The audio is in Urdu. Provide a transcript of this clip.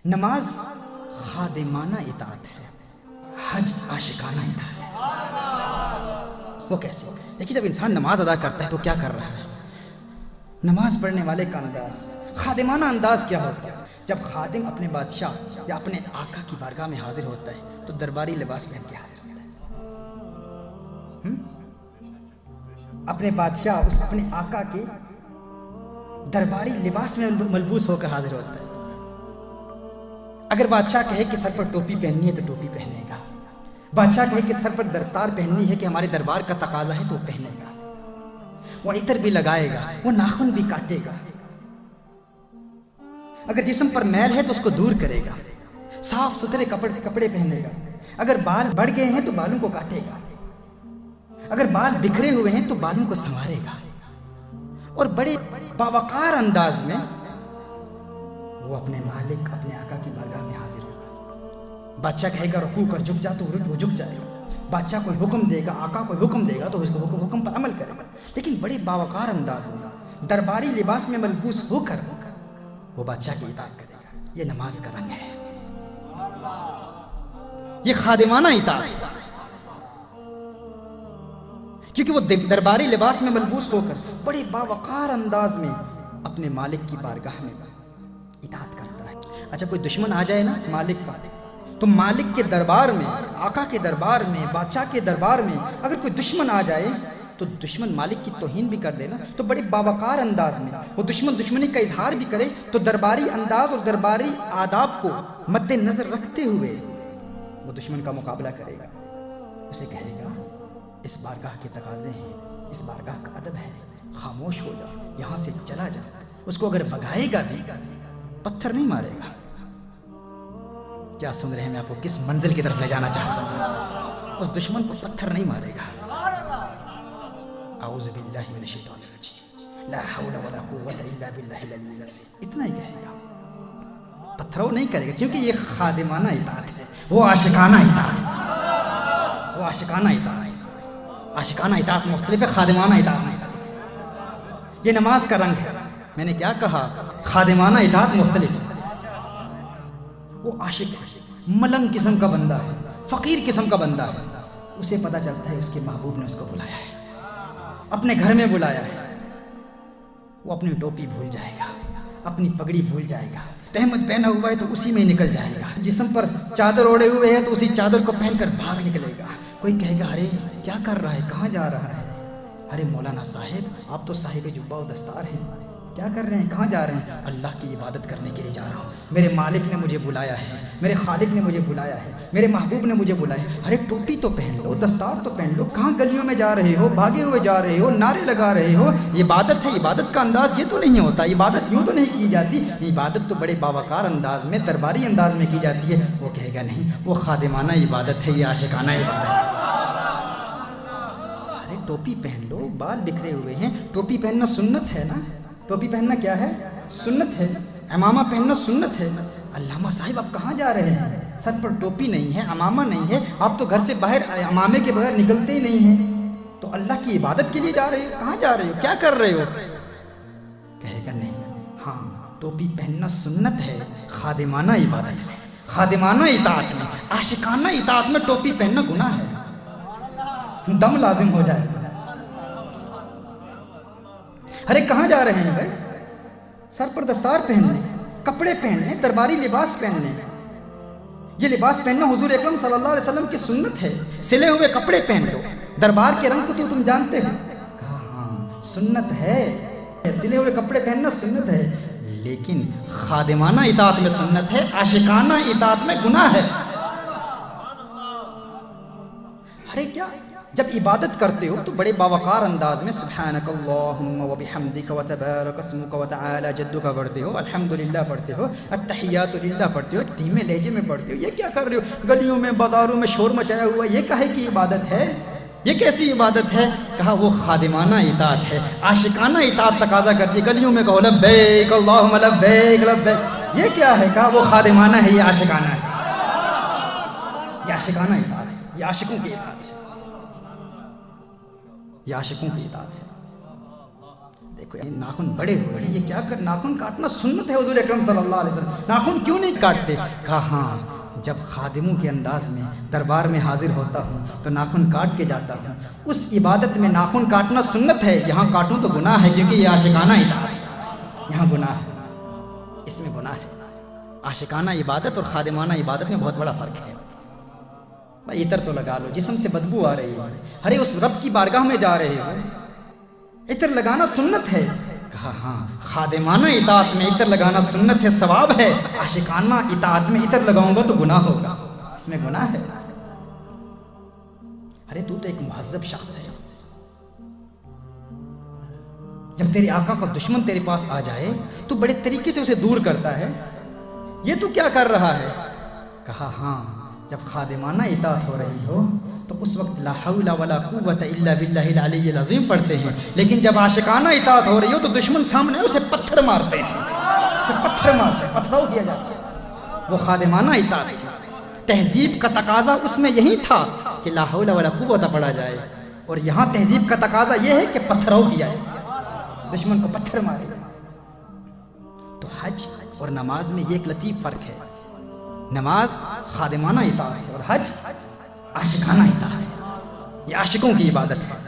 نماز خادمانہ اطاعت ہے، حج عاشقانہ اطاعت ہے۔ وہ کیسے؟ دیکھیے جب انسان نماز ادا کرتا ہے تو کیا کر رہا ہے؟ نماز پڑھنے والے کا انداز، خادمانہ انداز کیا ہوتا ہے؟ جب خادم اپنے بادشاہ یا اپنے آقا کی بارگاہ میں حاضر ہوتا ہے تو درباری لباس پہن کے حاضر ہوتا ہے۔ اپنے بادشاہ اپنے آقا کے درباری لباس میں ملبوس ہو کر حاضر ہوتا ہے۔ اگر بادشاہ کہے کہ سر پر ٹوپی پہننی ہے تو ٹوپی پہنے گا، بادشاہ کہے کہ سر پر دستار پہننی ہے کہ ہمارے دربار کا تقاضا ہے تو وہ پہنے گا، وہ عطر بھی لگائے گا، وہ ناخن بھی کاٹے گا، اگر جسم پر میل ہے تو اس کو دور کرے گا، صاف ستھرے کپڑے پہنے گا، اگر بال بڑھ گئے ہیں تو بالوں کو کاٹے گا، اگر بال بکھرے ہوئے ہیں تو بالوں کو سنوارے گا، اور بڑے باوقار انداز میں وہ اپنے مالک اپنے آقا کی بارگاہ میں حاضر ہوگا۔ بادشاہ کہے گا رکوع کر، جھک جا تو وہ جھک جائے گا، بادشاہ کوئی حکم دے گا، آقا کوئی حکم دے گا تو اس کو حکم پر عمل کرے گا، لیکن بڑے باوقار انداز میں درباری لباس میں ملبوس ہو کر وہ بادشاہ کی اطاعت کرے گا۔ یہ نماز کا رنگ ہے، یہ خادمانہ اطاعت ہے، کیونکہ وہ درباری لباس میں ملبوس ہو کر بڑے باوقار انداز میں اپنے مالک کی بارگاہ میں اطاعت کرتا ہے۔ اچھا کوئی دشمن آ جائے نا مالک کا، تو مالک کے دربار میں، آقا کے دربار میں، بادشاہ کے دربار میں اگر کوئی دشمن آ جائے تو دشمن مالک کی توہین بھی کر دے نا، تو بڑے باوقار انداز میں وہ دشمن دشمنی کا اظہار بھی کرے تو درباری انداز اور درباری آداب کو مد نظر رکھتے ہوئے وہ دشمن کا مقابلہ کرے گا، اسے کہے گا اس بارگاہ کے تقاضے ہیں، اس بارگاہ کا ادب ہے، خاموش ہو جا، یہاں سے چلا جا۔ اس کو اگر بھگائے گا بھی پتھر نہیں مارے گا۔ کیا سن رہے ہیں؟ میں آپ کو کس منزل کی طرف لے جانا چاہتا ہوں؟ اس دشمن کو پتھر نہیں مارے گا۔ اعوذ باللہ من الشیطان الرجیم، لا حول ولا قوت الا باللہ العلی العظیم، اتنا ہی کہے گا، پتھروں نہیں کرے گا، کیونکہ یہ خادمانہ اطاعت ہے، وہ عاشقانہ اطاعت ہے، وہ عاشقانہ اطاعت ہے۔ عاشقانہ اطاعت مختلف ہے، خادمانہ اطاعت مختلف۔ یہ نماز کا رنگ ہے۔ میں نے کیا کہا؟ خادمانہ اطاعت مختلف ہے۔ وہ عاشق ہے، ملنگ قسم کا بندہ ہے، فقیر قسم کا بندہ ہے، اسے پتہ چلتا ہے اس کے محبوب نے اس کو بلایا ہے، اپنے گھر میں بلایا ہے، وہ اپنی ٹوپی بھول جائے گا، اپنی پگڑی بھول جائے گا، تہمت پہنا ہوا ہے تو اسی میں نکل جائے گا، جسم پر چادر اوڑے ہوئے ہے تو اسی چادر کو پہن کر بھاگ نکلے گا۔ کوئی کہے گا ارے کیا کر رہا ہے، کہاں جا رہا ہے؟ ارے مولانا صاحب آپ تو صاحب جبہ و دستار ہیں، کیا کر رہے ہیں، کہاں جا رہے ہیں؟ اللہ کی عبادت کرنے کے لیے جا رہا ہوں، میرے مالک نے مجھے بلایا ہے، میرے خالق نے مجھے بلایا ہے، میرے محبوب نے مجھے بلایا ہے۔ ارے ٹوپی تو پہن لو، دستار تو پہن لو، کہاں گلیوں میں جا رہے ہو، بھاگے ہوئے جا رہے ہو، نعرے لگا رہے ہو؟ عبادت ہے، عبادت کا انداز یہ تو نہیں ہوتا، عبادت یوں تو نہیں کی جاتی، عبادت تو بڑے باوقار انداز میں، درباری انداز میں کی جاتی ہے۔ وہ کہے گا نہیں، وہ خادمانہ عبادت ہے، یہ عاشقانہ عبادت ہے۔ ٹوپی پہن لو، بال بکھرے ہوئے ہیں، ٹوپی پہننا سنت ہے نا، ٹوپی پہننا کیا ہے؟ سنت ہے، عمامہ پہننا سنت ہے۔ علامہ صاحب آپ کہاں جا رہے ہیں؟ سر پر ٹوپی نہیں ہے، عمامہ نہیں ہے، آپ تو گھر سے باہر عمامے کے بغیر نکلتے ہی نہیں ہیں، تو اللہ کی عبادت کے لیے جا رہے ہو؟ کہاں جا رہے ہو، کیا کر رہے ہو؟ کہے گا نہیں، ہاں ٹوپی پہننا سنت ہے، خادمانہ عبادت ہے، خادمانہ اطاعت میں، عاشقانہ اطاعت میں ٹوپی پہننا گناہ ہے، دم لازم ہو جائے گا۔ ارے کہاں جا رہے ہیں بھائی؟ سر پر دستار پہننے، کپڑے پہننے، درباری لباس پہننے، یہ لباس پہننا حضور اکرم صلی اللہ علیہ وسلم کی سنت ہے۔ سلے ہوئے کپڑے پہن لو، دربار کے رنگ کو تو تم جانتے ہو، کہا ہاں سنت ہے، سلے ہوئے کپڑے پہننا سنت ہے، لیکن خادمانہ اطاعت میں سنت ہے، عاشقانہ اطاعت میں گناہ ہے۔ ارے کیا جب عبادت کرتے ہو تو بڑے باوقار انداز میں سبحانک اللہم و بحمدک و تبارک اسمک و تعالی جدک پڑھتے ہو، الحمدللہ پڑھتے ہو، التحیات للہ پڑھتے ہو، دھیمے لہجے میں پڑھتے ہو۔ یہ کیا کر رہے ہو؟ گلیوں میں بازاروں میں شور مچایا ہوا، یہ کہے کی عبادت ہے؟ یہ کیسی عبادت ہے؟ کہا وہ خادمانہ اطاعت ہے، عاشقانہ اطاعت تقاضا کرتی ہے، گلیوں میں کہو لبیک اللہم لبیک لبیک، یہ کیا ہے؟ کہا وہ خادمانہ ہے، یہ عاشقانہ ہے، یہ عاشقانہ اطاعت ہے، یہ عاشقوں کی اطاعت ہے، یہ عاشقوں کی اطاعت ہے۔ دیکھو ناخن بڑے ہوئے ہیں، یہ کیا کر، ناخن کاٹنا سنت ہے حضور اکرم صلی اللہ علیہ وسلم، ناخن کیوں نہیں کاٹتے؟ کہا ہاں جب خادموں کے انداز میں دربار میں حاضر ہوتا ہوں تو ناخن کاٹ کے جاتا ہوں، اس عبادت میں ناخن کاٹنا سنت ہے، یہاں کاٹوں تو گناہ ہے کیونکہ یہ عاشقانہ اطاعت ہے، یہاں گناہ ہے، اس میں گناہ ہے۔ عاشقانہ عبادت اور خادمانہ عبادت میں بہت بڑا فرق ہے۔ بھائی عطر تو لگا لو، جسم سے بدبو آ رہی ہے، ارے اس رب کی بارگاہ میں جا رہے ہو، عطر لگانا سنت ہے۔ کہا ہاں خادمانہ اطاعت میں عطر لگانا سنت ہے، ثواب ہے، عاشقانہ اطاعت میں عطر لگاؤں گا تو گناہ ہوگا، اس میں گناہ ہے۔ ارے تو ایک مہذب شخص ہے، جب تیرے آقا کا دشمن تیرے پاس آ جائے تو بڑے طریقے سے اسے دور کرتا ہے، یہ تو کیا کر رہا ہے؟ کہا ہاں جب خادمانہ اطاعت ہو رہی ہو تو اس وقت لا حول ولا قوت الا باللہ العلی العظیم پڑھتے ہیں، لیکن جب عاشقانہ اطاعت ہو رہی ہو تو دشمن سامنے اسے پتھر مارتے ہیں، اسے پتھر مارتے ہیں، پتھراؤ کیا جاتا ہے۔ وہ خادمانہ اطاعت تھی، تہذیب کا تقاضا اس میں یہی تھا کہ لا حول ولا قوت پڑھا جائے، اور یہاں تہذیب کا تقاضا یہ ہے کہ پتھراؤ کیا جائے، دشمن کو پتھر مارے۔ تو حج اور نماز میں یہ ایک لطیف فرق ہے، نماز خادمانہ اطاعت ہے اور حج عاشقانہ اطاعت ہے، یہ عاشقوں کی عبادت ہے۔